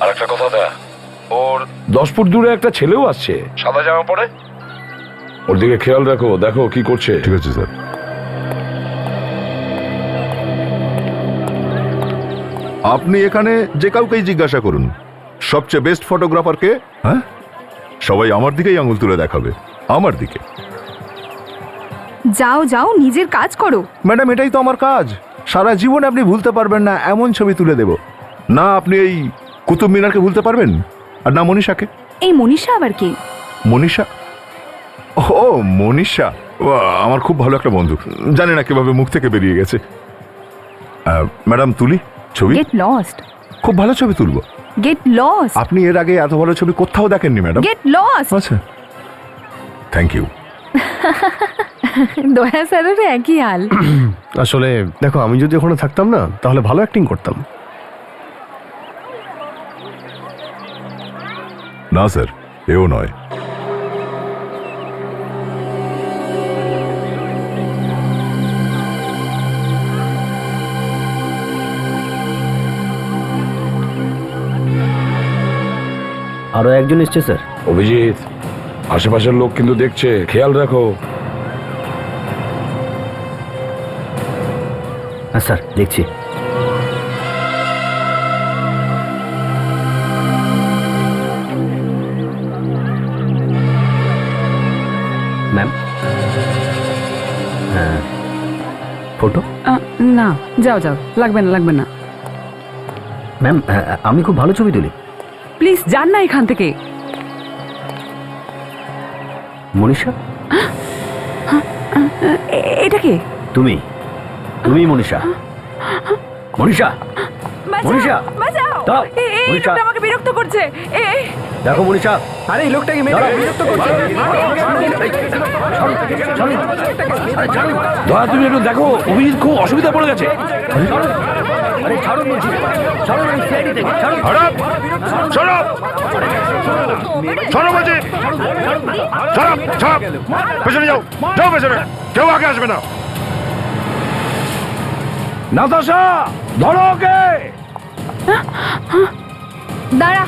আর একটা কথা দা, ওর 10 ফুট দূরে একটা ছেলেও আসছে, সাদা জামা পরে। ওর দিকে খেয়াল রাখো, দেখো কি করছে। ঠিক আছে স্যার। আপনি এখানে যে কাউকেই জিজ্ঞাসা করুন, সবচেয়ে বেস্ট ফটোগ্রাফার কে? হ্যাঁ, সবাই আমার দিকেই আঙুল তুলে দেখাবে, আমার দিকে। যাও যাও, নিজের কাজ করো। ম্যাডাম, এটাই তো আমার কাজ। সারা জীবন আপনি ভুলতে পারবেন না এমন ছবি তুলে দেব। না আপনি এই কুতুব মিনারকে ভুলতে পারবেন, আর না মনীষাকে। এই মনীষা আবার কে? মনীষা? ও মনীষা, ও আমার খুব ভালো একটা বন্ধু। জানি না কিভাবে মুখ থেকে বেরিয়ে গেছে। ম্যাডাম, তুলি ছবি? Get lost. খুব ভালো ছবি তুলবো। Get lost. আপনি এর আগে এত ভালো ছবি কোথাও দেখেননি ম্যাডাম। Get lost. আচ্ছা, থ্যাংক ইউ। দয়া স্যারের একই হাল। আসলে দেখো, আমি যদি ওখানে থাকতাম না তাহলে ভালো অ্যাক্টিং করতাম। না স্যার, এও নয়। আরও একজন এসছে স্যার। অভিজিৎ, আশেপাশের লোক কিন্তু দেখছে, খেয়াল রাখো। হ্যাঁ স্যার, দেখছি। ম্যাম, হ্যাঁ, ফটো? না, যাও যাও, লাগবে না লাগবে না। ম্যাম, আমি খুব ভালো ছবি তুলি। প্লিজ যান না এখান থেকে। মনীষা? এটা কে? তুমি তুমি মনীষা? মনীষা, মনীষা, বাঁচাও! দাও, এই মনীষা। লোকটা আমাকে বিরক্ত করছে। দেখো মনীষা। আরে এই লোকটাকে মেরে বিরক্ত করছে। দয়া, তুমি একটু দেখো, অভিজিৎ খুব অসুবিধা পড়ে গেছে। আরে ছাড়ুন বলছি, ছাড়ুন, আমি সিআইডি থেকে ছাড়ুন। পেছনে যাও, যাও পেছনে, কেউ আগে আসবে না। নাতাশা, ধরো ওকে। দাঁড়া।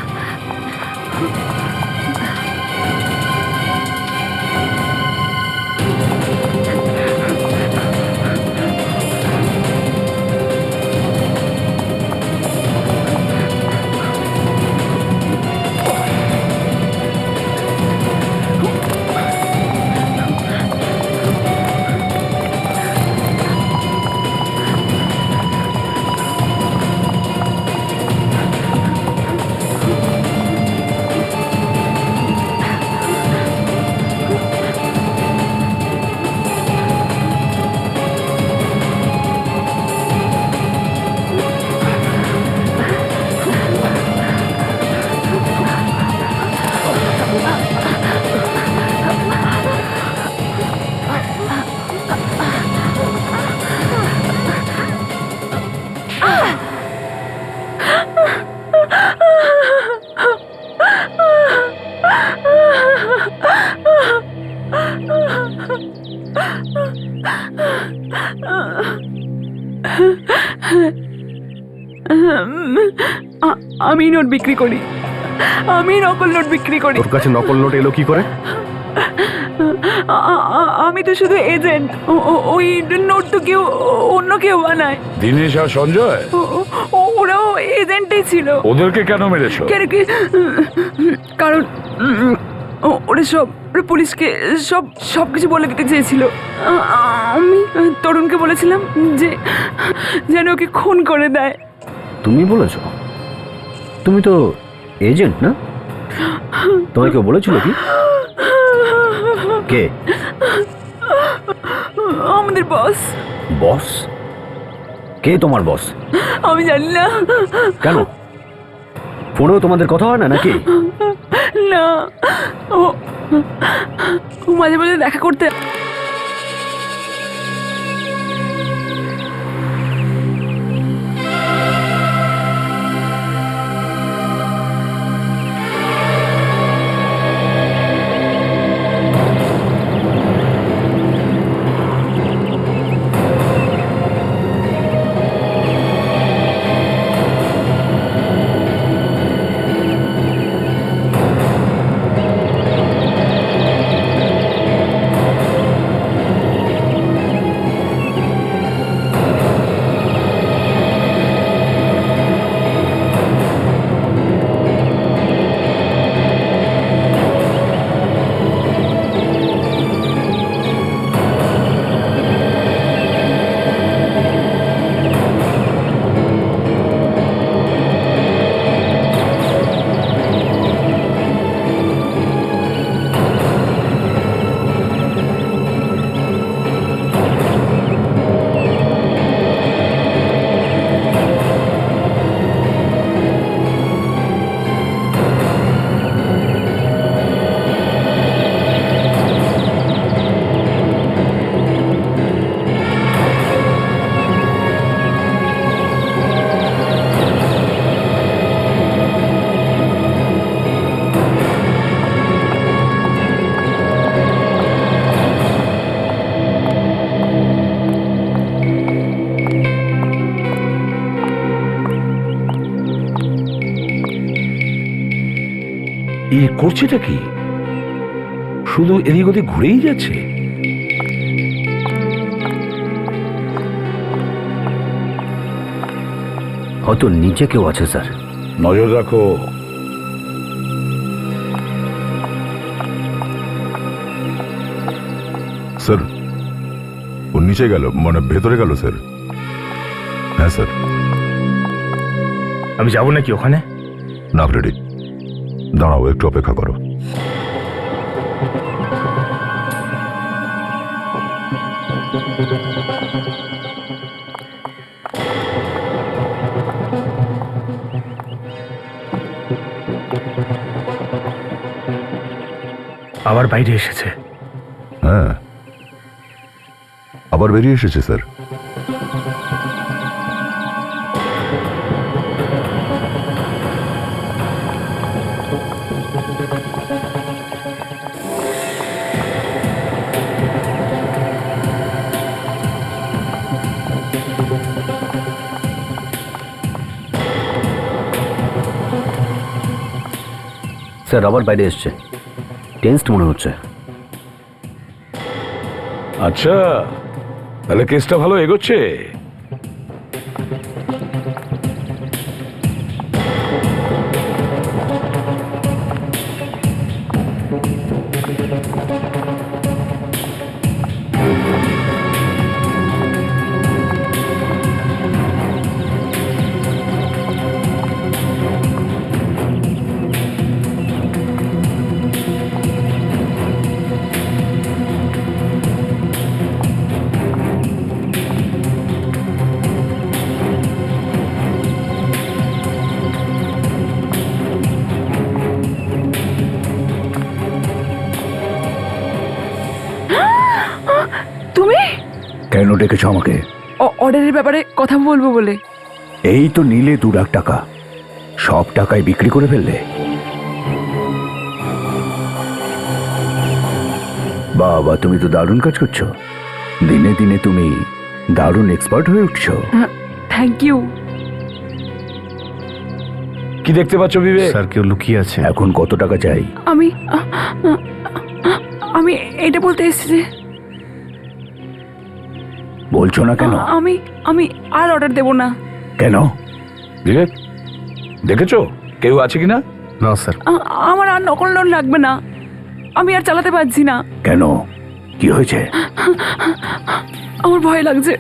আমি নোট বিক্রি করি, আমি নকল নোট বিক্রি করি। তোর কাছে নকল নোট এলো কি করে? আমি তো শুধু এজেন্ট। ওই নোট তো কেউ অন্য কেউ বানায়। দিনেশ আর সঞ্জয়, ওরাও এজেন্টই ছিল। ওদেরকে কেন মেরেছো? কেন কি? কারণ ওরা পুলিশকে সব কিছু বলে দিতে চেয়েছিল। আমি তরুণকে বলেছিলাম যে যেন ওকে খুন করে দেয়। তুমি বলেছো? তুমি তো এজেন্ট না? তোমায় কেউ বলেছিল কি? কে? আমাদের বস। বস? কে তোমার বস? আমি জানি না। কেন, ফোনেও তোমাদের কথা হয় না নাকি? না, ও মাঝে মাঝে দেখা করতে। এ করছেটা কি? শুধু এদিক ওদিক ঘুরেই যাচ্ছে। হয়তো নিচে কেউ আছে স্যার। নজর রাখো। স্যার ও নিচে গেল, মানে ভেতরে গেল স্যার। হ্যাঁ স্যার। আমি যাবো নাকি ওখানে? না রেডি, দাঁড়াও, একটু অপেক্ষা করো। আবার বাইরে এসেছে। হ্যাঁ, আবার বেরিয়ে এসেছে স্যার। স্যার আবার বাইরে এসছে, টেন্সড মনে হচ্ছে। আচ্ছা, তাহলে কেসটা ভালো এগোচ্ছে। তুমি কেন ডেকেছ আমাকে? অর্ডারের ব্যাপারে কথা বলবো বলে। এই তো নিলে 2 লাখ টাকা, সব টাকায় বিক্রি করে ফেললে। বাবা, তুমি তো দারুণ কাজ করছো। দিনে দিনে তুমি দারুণ এক্সপার্ট হয়ে উঠছো। Thank you. কি দেখতে পাচ্ছ বিবেক? স্যার কেউ লুকিয়ে আছে। এখন কত টাকা চাই? আমি আমি এটা বলতে এসেছি যে বলছো না কেন? আমি আমি আর অর্ডার দেব না। কেন? বিবেক, দেখেছো কেউ আছে কিনা? না স্যার। আমার আর নকল নোট লাগবে না, আমি আর চালাতে পারছি না। কেন, কি হয়েছে? আমার ভয় লাগছে,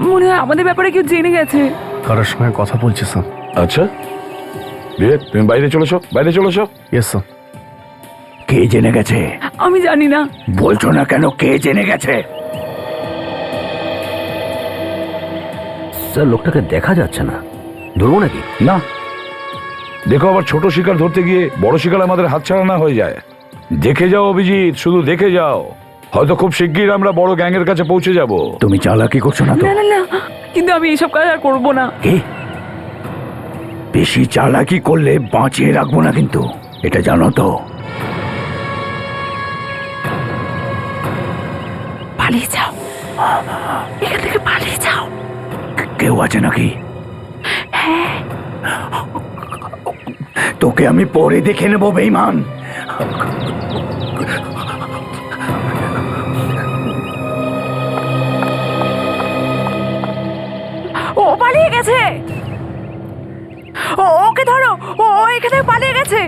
মনে হয় আমাদের ব্যাপারে কেউ জেনে গেছে। কারোর সঙ্গে কথা বলছে স্যার। আচ্ছা বিবেক, তুমি বাইরে চলেছো, বাইরে চলেছো। Yes sir. কে জেনে গেছে? আমি জানি না। বলছো না কেন, কে জেনে গেছে? স্যার লোকটাকে দেখা যাচ্ছে না, ধরবো নাকি? না, দেখো আবার ছোট শিকার ধরতে গিয়ে বড় শিকার আমাদের হাতছাড়া না হয়ে যায়। দেখে যাও অভিজিৎ, শুধু দেখে যাও, হয়তো খুব শিগগির আমরা বড় গ্যাংয়ের কাছে পৌঁছে যাব। তুমি চালাকি করছো না তো? না না না, কিন্তু আমি এইসব কাজ আর করবো না। কি? বেশি চালাকি করলে বাঁচিয়ে রাখবো না কিন্তু, এটা জানো তো? পালিয়ে যাও, এখান থেকে পালিয়ে যাও। কেউ আছে নাকি? হ্যাঁ। তোকে আমি পরে দেখে নেবো বেঈমান। ও পালিয়ে গেছে, ওকে ধরো, ও এখান থেকে পালিয়ে গেছে।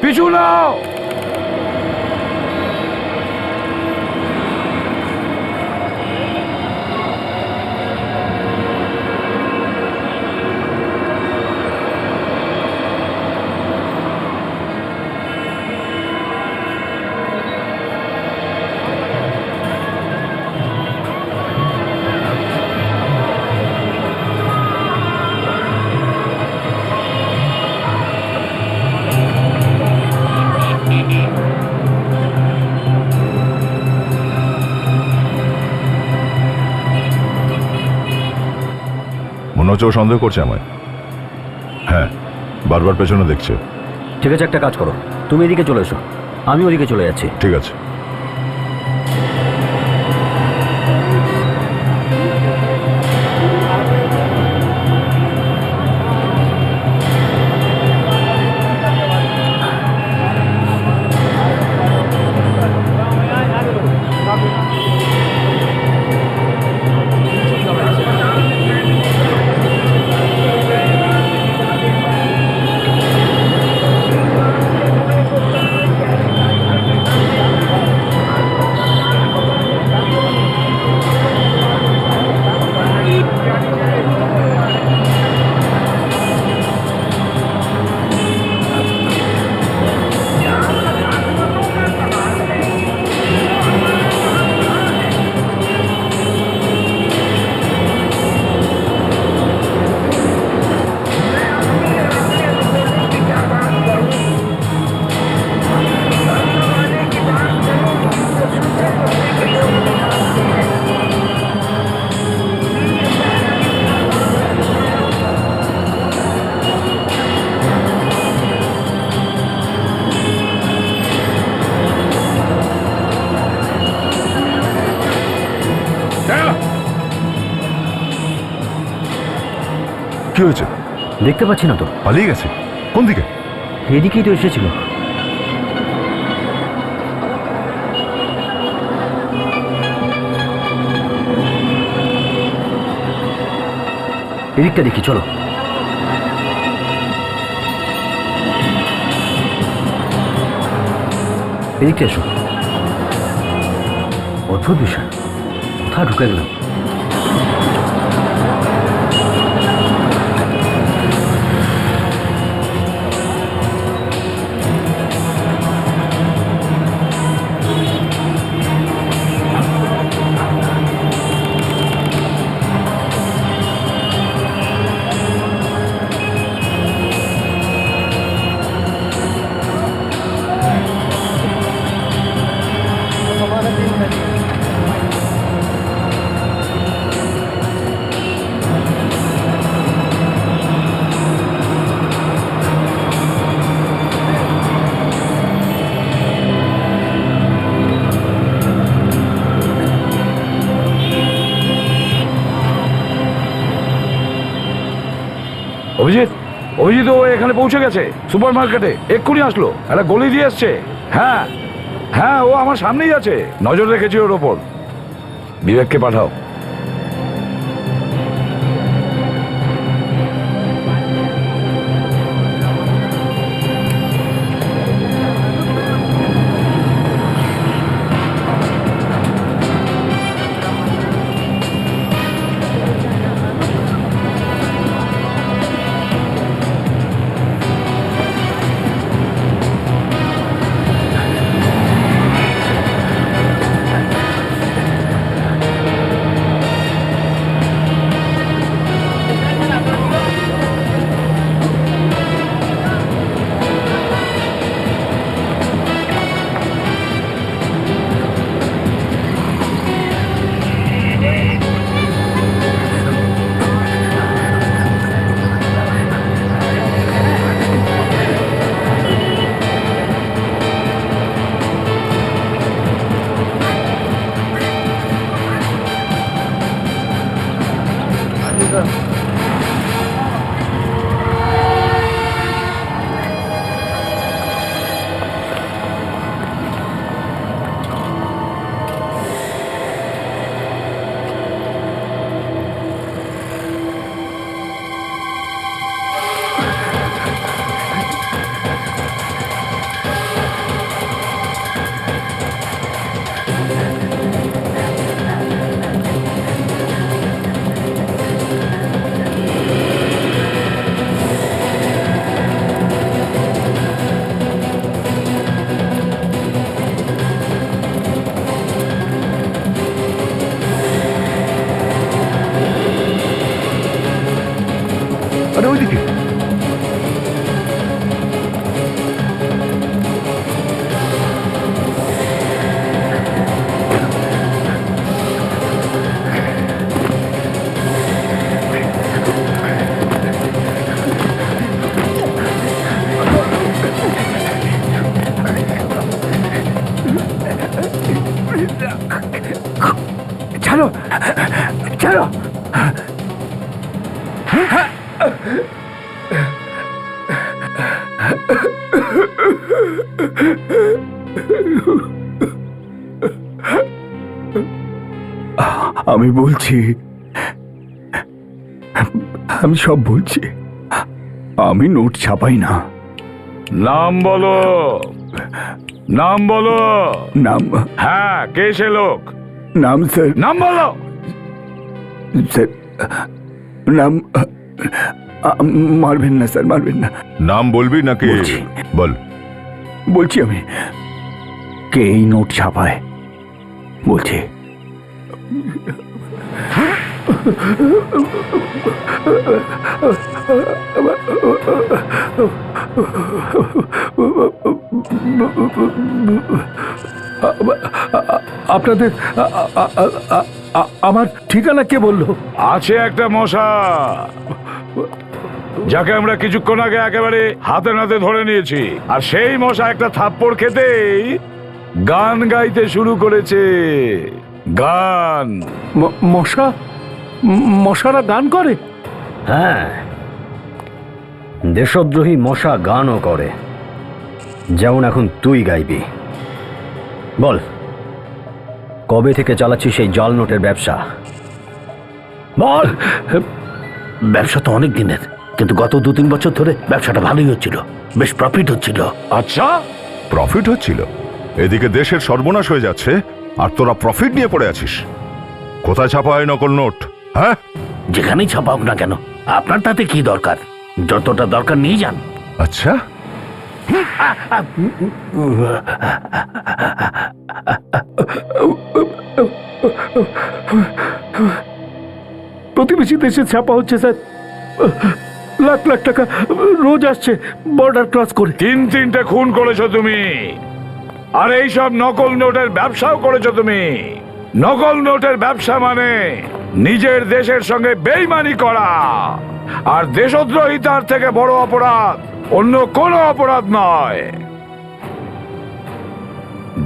পিছু নাও। মনে হচ্ছে ও সন্দেহ করছে আমায়। হ্যাঁ, বারবার পেছনে দেখছে। ঠিক আছে, একটা কাজ করো, তুমি এদিকে চলে এসো, আমি ওদিকে চলে যাচ্ছি। ঠিক আছে। কি হয়েছে? দেখতে পাচ্ছি না তো। পালিয়ে গেছে? কোন দিকে? এদিকেই তো এসেছিল। এদিকটা দেখি, চলো। এদিকটা এসো। অদ্ভুত বিষয়, কোথায় ঢুকে গেলাম? অভিজিৎ, অভিজিৎ ও এখানে পৌঁছে গেছে সুপার মার্কেটে, এক্ষুনি আসলো, একটা গলি দিয়ে এসছে। হ্যাঁ হ্যাঁ, ও আমার সামনেই আছে, নজর রেখেছি ওর ওপর। বিবেককে পাঠাও। আরে ওইদিকে। ছাড়ো, ছাড়ো। আমি বলছি, আমি সব বলছি, আমি নোট ছাপাই না। নাম বলো, নাম বলো। নাম? হ্যাঁ, কে সে লোক? নাম স্যার? নাম বলো স্যার। নাম? মারবেন না স্যার, মারবেন না। নাম বলবি নাকি? বল। বলছি আমি, কে এই নোট ছাপায় বলছি। আপনাদের আমার ঠিকানা কে বললো? আছে একটা মশা, যাকে আমরা কিছুক্ষণ আগে একেবারে হাতে নাতে ধরে নিয়েছি, আর সেই মশা একটা থাপ্পড় খেতেই গান গাইতে শুরু করেছে। গান। মশা? মশারা গান করে? হ্যাঁ, দেশদ্রোহী মশা গানও করে, যেমন এখন তুই গাইবি। বল, কবে থেকে চালাচ্ছিস সেই জাল নোটের ব্যবসা? বল। ব্যবসা তো অনেক দিনের, কিন্তু গত 2-3 বছর ধরে ব্যবসাটা ভালোই হচ্ছিল, বেশ প্রফিট হচ্ছিল। আচ্ছা, প্রফিট হচ্ছিল? এদিকে দেশের সর্বনাশ হয়ে যাচ্ছে আর তোরা প্রফিট নিয়ে পড়ে আছিস। কোথায় ছাপা হয় নকল নোট? হ্যাঁ, যেখানেই ছাপা হোক না কেন, আপনার তাতে কি দরকার? যতটা দরকার নিয়ে যান। আচ্ছা, প্রতিবেশী দেশে ছাপা হচ্ছে স্যার, লাখ লাখ টাকা রোজ আসছে বর্ডার ক্রস করে। 3-3টে খুন করেছো তুমি, আর এই সব নকল নোটের ব্যবসাও করেছো তুমি। নকল নোটের ব্যবসা মানে নিজের দেশের সঙ্গে বেইমানি করা, আর দেশদ্রোহিতার থেকে বড় অপরাধ অন্য কোনো অপরাধ নয়।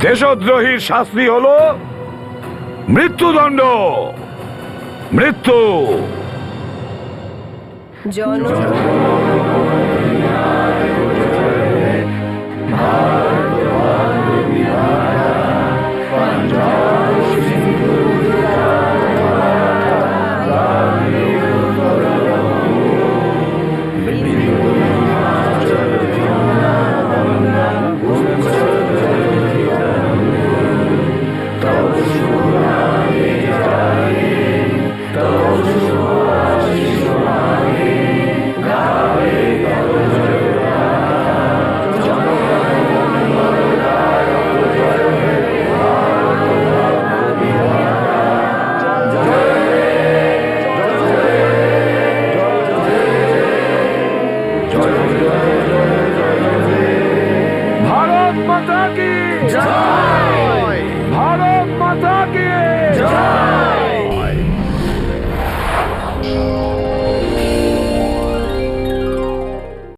দেশদ্রোহীর শাস্তি হলো মৃত্যুদণ্ড, মৃত্যু। ভারত মাতা কি জয়।